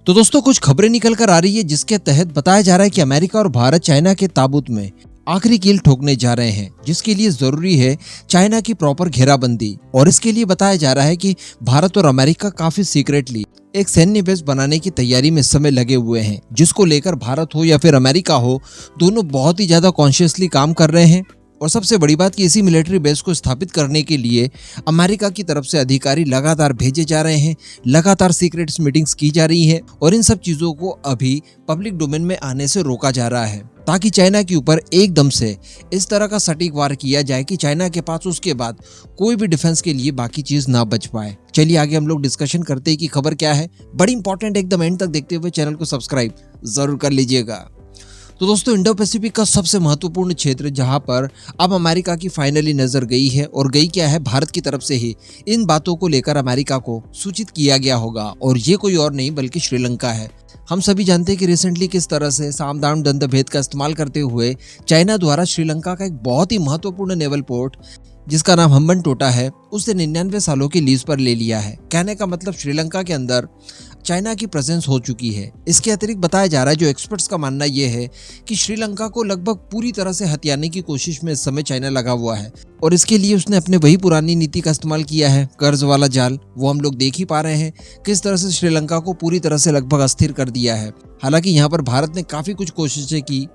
तो दोस्तों कुछ खबरें निकल कर आ रही है जिसके तहत बताया जा रहा है कि अमेरिका और भारत चाइना के ताबूत में आखिरी कील ठोकने जा रहे हैं, जिसके लिए जरूरी है चाइना की प्रॉपर घेराबंदी। और इसके लिए बताया जा रहा है कि भारत और अमेरिका काफी सीक्रेटली एक सैन्य बेस बनाने की तैयारी में इस समय लगे हुए हैं, जिसको लेकर भारत हो या फिर अमेरिका हो, दोनों बहुत ही ज्यादा कॉन्शियसली काम कर रहे हैं। और सबसे बड़ी बात कि इसी मिलिट्री बेस को स्थापित करने के लिए अमेरिका की तरफ से अधिकारी लगातार भेजे जा रहे हैं, लगातार सीक्रेट्स मीटिंग्स की जा रही है और इन सब चीजों को अभी पब्लिक डोमेन में आने से रोका जा रहा है, ताकि चाइना के ऊपर एकदम से इस तरह का सटीक वार किया जाए कि चाइना के पास उसके बाद कोई भी डिफेंस के लिए बाकी चीज ना बच पाए। चलिए आगे हम लोग डिस्कशन करते हैं कि खबर क्या है। बड़ी इंपॉर्टेंट, एकदम एंड तक देखते हुए चैनल को सब्सक्राइब जरूर कर लीजिएगा। तो दोस्तों इंडो पैसिफिक का सबसे महत्वपूर्ण क्षेत्र जहां पर अब अमेरिका की फाइनली नजर गई है, और गई क्या है, भारत की तरफ से ही इन बातों को लेकर अमेरिका को सूचित किया गया होगा। और ये कोई और नहीं बल्कि श्रीलंका है। हम सभी जानते हैं कि रिसेंटली किस तरह से सामदान दंड भेद का इस्तेमाल करते हुए चाइना द्वारा श्रीलंका का एक बहुत ही महत्वपूर्ण नेवल पोर्ट जिसका नाम हम्बनटोटा है उसे 99 सालों की लीज पर ले लिया है। कहने का मतलब श्रीलंका के अंदर चाइना की प्रेजेंस हो चुकी है। इसके अतिरिक्त बताया जा रहा है, जो एक्सपर्ट्स का मानना यह है कि श्रीलंका को लगभग पूरी तरह से हथियाने की कोशिश में इस समय चाइना लगा हुआ है, और इसके लिए उसने अपने वही पुरानी नीति का इस्तेमाल किया है, कर्ज वाला जाल। वो हम लोग देख ही पा रहे हैं किस तरह से श्रीलंका को पूरी तरह से लगभग अस्थिर कर दिया है। हालांकि यहाँ पर भारत ने काफी कुछ कोशिशें की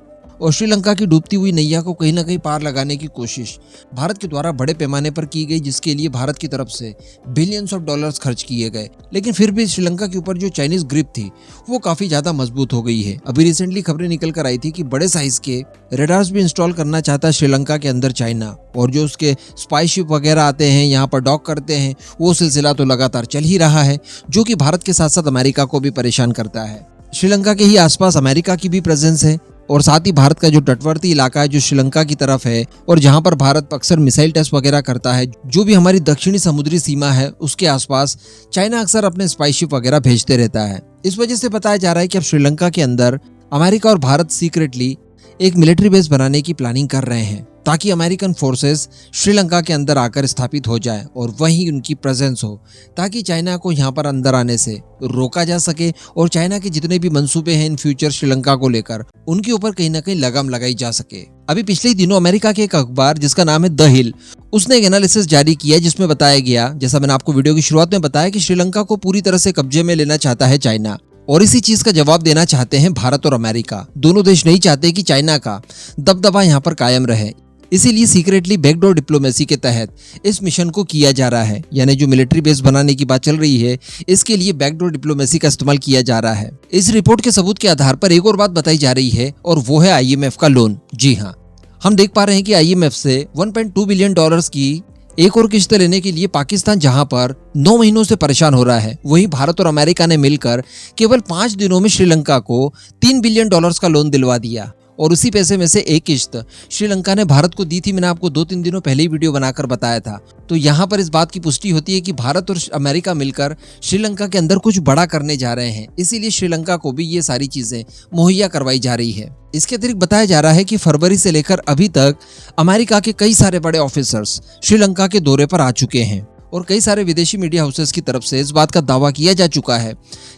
और श्रीलंका की डूबती हुई नैया को कहीं ना कहीं पार लगाने की कोशिश भारत के द्वारा बड़े पैमाने पर की गई, जिसके लिए भारत की तरफ से बिलियंस ऑफ डॉलर्स खर्च किए गए। लेकिन फिर भी श्रीलंका के ऊपर जो चाइनीज ग्रिप थी वो काफी ज्यादा मजबूत हो गई है। अभी रिसेंटली खबरें निकल कर आई थी कि बड़े साइज के रेडार्स भी इंस्टॉल करना चाहता है श्रीलंका के अंदर चाइना, और जो उसके स्पाई शिप वगैरह आते हैं यहाँ पर डॉक करते हैं, वो सिलसिला तो लगातार चल ही रहा है, जो कि भारत के साथ साथ अमेरिका को भी परेशान करता है। श्रीलंका के ही आसपास अमेरिका की भी प्रेजेंस है, और साथ ही भारत का जो तटवर्ती इलाका है जो श्रीलंका की तरफ है, और जहां पर भारत अक्सर मिसाइल टेस्ट वगैरह करता है, जो भी हमारी दक्षिणी समुद्री सीमा है उसके आसपास चाइना अक्सर अपने स्पाई शिप वगैरह भेजते रहता है। इस वजह से बताया जा रहा है कि अब श्रीलंका के अंदर अमेरिका और भारत सीक्रेटली एक मिलिट्री बेस बनाने की प्लानिंग कर रहे हैं, ताकि अमेरिकन फोर्सेस श्रीलंका के अंदर आकर स्थापित हो जाए और वहीं उनकी प्रेजेंस हो, ताकि चाइना को यहाँ पर अंदर आने से रोका जा सके और चाइना के जितने भी मंसूबे हैं इन फ्यूचर श्रीलंका को लेकर उनके ऊपर कहीं ना कहीं लगाम लगाई जा सके। अभी पिछले ही दिनों अमेरिका के एक अखबार जिसका नाम है द हिल, उसने एक एनालिसिस जारी किया जिसमें बताया गया, जैसा मैंने आपको वीडियो की शुरुआत में बताया, कि श्रीलंका को पूरी तरह से कब्जे में लेना चाहता है चाइना, और इसी चीज का जवाब देना चाहते हैं भारत और अमेरिका। दोनों देश नहीं चाहते कि चाइना का दबदबा यहाँ पर कायम रहे, इसीलिए सीक्रेटली बैकडोर डिप्लोमेसी के तहत इस मिशन को किया जा रहा है। यानी जो मिलिट्री बेस बनाने की बात चल रही है, इसके लिए बैकडोर डिप्लोमेसी का इस्तेमाल किया जा रहा है। इस रिपोर्ट के सबूत के आधार पर एक और बात बताई जा रही है, और वो है IMF का लोन। जी हाँ, हम देख पा रहे हैं कि IMF से 1.2 बिलियन डॉलर्स की एक और किस्त लेने के लिए पाकिस्तान जहां पर 9 महीनों से परेशान हो रहा है, वहीं भारत और अमेरिका ने मिलकर केवल 5 दिनों में श्रीलंका को 3 बिलियन डॉलर्स का लोन दिलवा दिया। और उसी पैसे में से एक किस्त श्रीलंका ने भारत को दी थी। मैंने आपको 2-3 दिनों पहले ही वीडियो बनाकर बताया था। तो यहाँ पर इस बात की पुष्टि होती है कि भारत और अमेरिका मिलकर श्रीलंका के अंदर कुछ बड़ा करने जा रहे हैं, इसीलिए श्रीलंका को भी ये सारी चीजें मुहैया करवाई जा रही है। इसके अतिरिक्त बताया जा रहा है कि फरवरी से लेकर अभी तक अमेरिका के कई सारे बड़े ऑफिसर्स श्रीलंका के दौरे पर आ चुके हैं, और कई सारे विदेशी मीडिया हाउसेस की तरफ से इस बात का दावा किया जा चुका है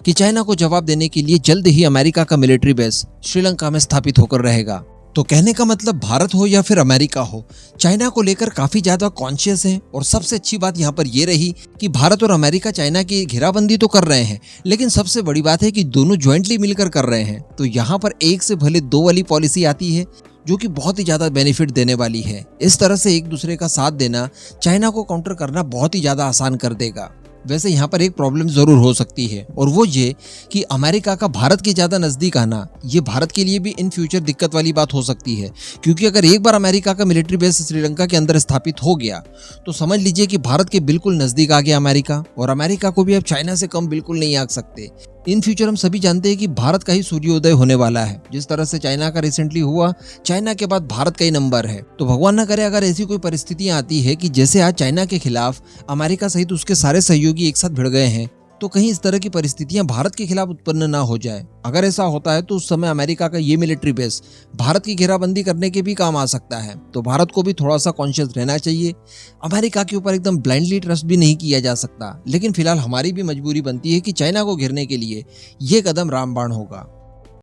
कि चाइना को जवाब देने के लिए जल्द ही अमेरिका का मिलिट्री बेस श्रीलंका में स्थापित होकर रहेगा। तो कहने का मतलब भारत हो या फिर अमेरिका हो, चाइना को लेकर काफी ज्यादा कॉन्शियस है। और सबसे अच्छी बात यहाँ पर ये रही कि भारत और अमेरिका चाइना की घेराबंदी तो कर रहे हैं, लेकिन सबसे बड़ी बात है कि दोनों ज्वाइंटली मिलकर कर रहे हैं। तो यहाँ पर एक से भले दो वाली पॉलिसी आती है, जो कि बहुत ही ज्यादा बेनिफिट देने वाली है। इस तरह से एक दूसरे का साथ देना चाइना को काउंटर करना बहुत ही ज्यादा आसान कर देगा। वैसे यहाँ पर एक प्रॉब्लम जरूर हो सकती है, और वो ये कि अमेरिका का भारत के ज्यादा नजदीक आना, ये भारत के लिए भी इन फ्यूचर दिक्कत वाली बात हो सकती है। क्योंकि अगर एक बार अमेरिका का मिलिट्री बेस श्रीलंका के अंदर स्थापित हो गया, तो समझ लीजिए कि भारत के बिल्कुल नजदीक आ गया अमेरिका, और अमेरिका को भी अब चाइना से कम बिल्कुल नहीं आ सकते। इन फ्यूचर हम सभी जानते हैं कि भारत का ही सूर्योदय होने वाला है। जिस तरह से चाइना का रिसेंटली हुआ, चाइना के बाद भारत का ही नंबर है। तो भगवान न करे अगर ऐसी कोई परिस्थितियां आती है कि जैसे आज चाइना के खिलाफ अमेरिका सहित उसके सारे सहयोगी एक साथ भिड़ गए हैं, तो तो कहीं इस तरह की परिस्थितियां भारत के खिलाफ उत्पन्न ना हो जाए। अगर ऐसा होता है तो उस समय अमेरिका का ये मिलिट्री बेस भारत की घेराबंदी करने के भी काम आ सकता है। तो भारत को भी थोड़ा सा कॉन्शियस रहना चाहिए। अमेरिका के ऊपर एकदम ब्लाइंडली ट्रस्ट भी नहीं किया जा सकता, लेकिन फिलहाल हमारी भी मजबूरी बनती है कि चाइना को घेरने के लिए ये कदम रामबाण होगा।